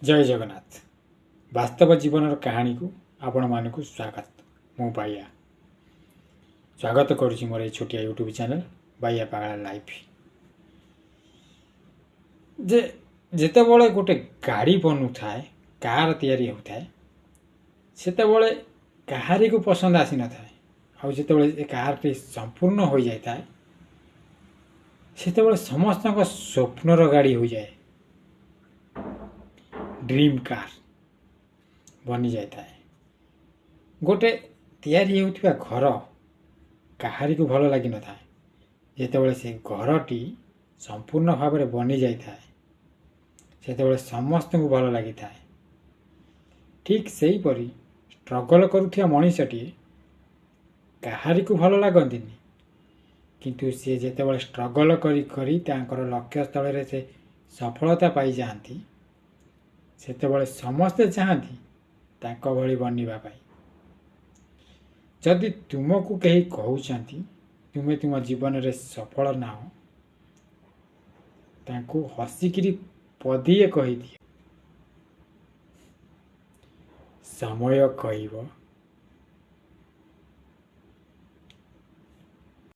जय जगन्नाथ। वास्तव जीवन कहानी को आपण मानक स्वागत। मु बाइया स्वागत करुच्ची मोर छोटिया यूट्यूब चैनल बाइया पागला लाइफ। जे जेतेबेले गोटे गाड़ी बनू थाए कार तैयारी होता है सेतेबेले कहारी को पसंद आसी न थाए आ जेतेबेले कार टी संपूर्ण हो जाता है सेतेबेले समस्त स्वप्नर गाड़ी हो जाए, ड्रीम कार बनी जाता है। गोटे तैयारी होता घर कहारी को भल लगी न था जितेबाला से घरटी संपूर्ण भाव में बनी जाए से समस्त को भल लगी था। ठीक से ही परी स्ट्रगल करुथिया मनीषटी कहारी को भल लगती किंतु सी जितेबाला स्ट्रगल करी तांकर लक्ष्य स्थल से सफलता पाई जाती सेतेबाला समस्ते चाहती तांको भली बनवा पाई। जदि तुमको कहीं कहते तुम्हें तुम जीवन में सफल ना हो तांको हसिकी पदिए कही दिए समय कहब